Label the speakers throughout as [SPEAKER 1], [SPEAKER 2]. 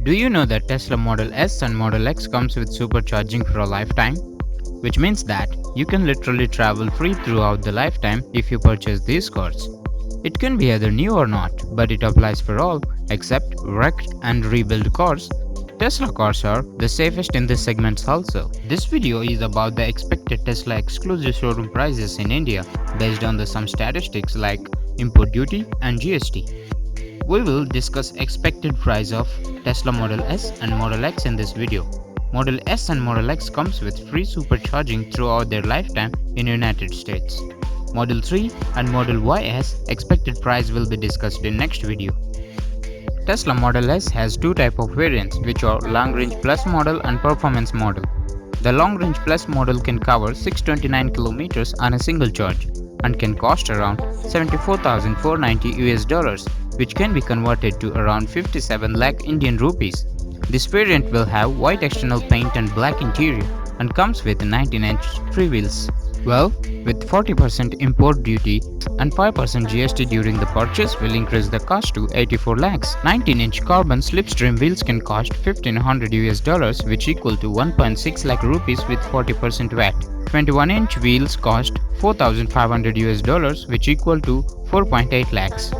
[SPEAKER 1] Do you know that Tesla Model S and Model X comes with supercharging for a lifetime? Which means that you can literally travel free throughout the lifetime if you purchase these cars. It can be either new or not, but it applies for all except wrecked and rebuilt cars. Tesla cars are the safest in this segment also. This video is about the expected Tesla exclusive showroom prices in India based on some statistics like import duty and GST. We will discuss expected price of Tesla Model S and Model X in this video. Model S and Model X comes with free supercharging throughout their lifetime in United States. Model 3 and Model YS expected price will be discussed in next video. Tesla Model S has two types of variants, which are Long Range Plus model and Performance model. The Long Range Plus model can cover 629 km on a single charge and can cost around $74,490 which can be converted to around 57 lakh Indian rupees. This variant will have white external paint and black interior and comes with 19-inch free wheels. Well, with 40% import duty and 5% GST during the purchase will increase the cost to 84 lakhs. 19-inch carbon slipstream wheels can cost $1,500 which equal to 1.6 lakh rupees with 40% VAT. 21-inch wheels cost $4,500 which equal to 4.8 lakhs.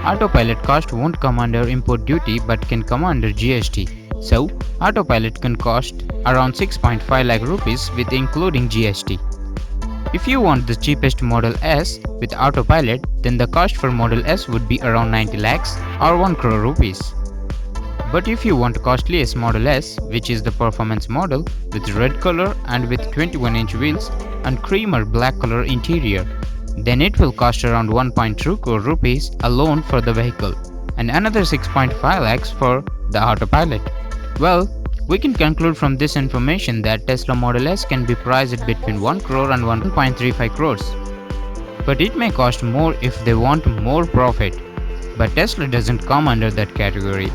[SPEAKER 1] Autopilot cost won't come under import duty but can come under GST. So, Autopilot can cost around 6.5 lakh rupees with including GST. If you want the cheapest Model S with Autopilot, then the cost for Model S would be around 90 lakhs or 1 crore rupees. But if you want costliest Model S, which is the performance model with red color and with 21-inch wheels and cream or black color interior, then it will cost around 1.2 crore rupees alone for the vehicle and another 6.5 lakhs for the Autopilot. Well, we can conclude from this information that Tesla Model S can be priced between 1 crore and 1.35 crores. But it may cost more if they want more profit. But Tesla doesn't come under that category.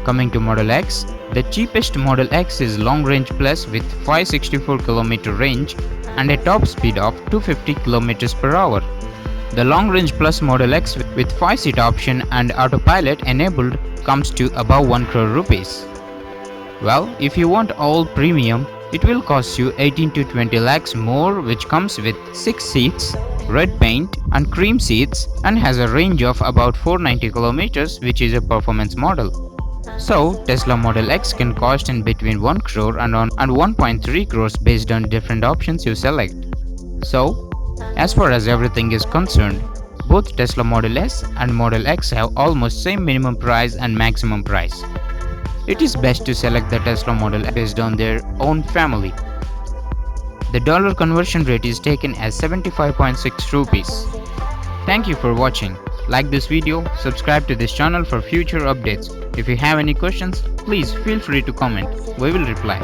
[SPEAKER 1] Coming to Model X, the cheapest Model X is Long Range Plus with 564 km range and a top speed of 250 km per hour. The Long Range Plus Model X with 5-seat option and Autopilot enabled comes to above 1 crore rupees. Well, if you want all premium, it will cost you 18 to 20 lakhs more which comes with 6 seats, red paint and cream seats and has a range of about 490 km which is a performance model. So, Tesla Model X can cost in between 1 crore and 1.3 crores based on different options you select. So, as far as everything is concerned, both Tesla Model S and Model X have almost same minimum price and maximum price. It is best to select the Tesla Model X based on their own family. The dollar conversion rate is taken as 75.6 rupees. Thank you for watching. Like this video, subscribe to this channel for future updates. If you have any questions, please feel free to comment. We will reply.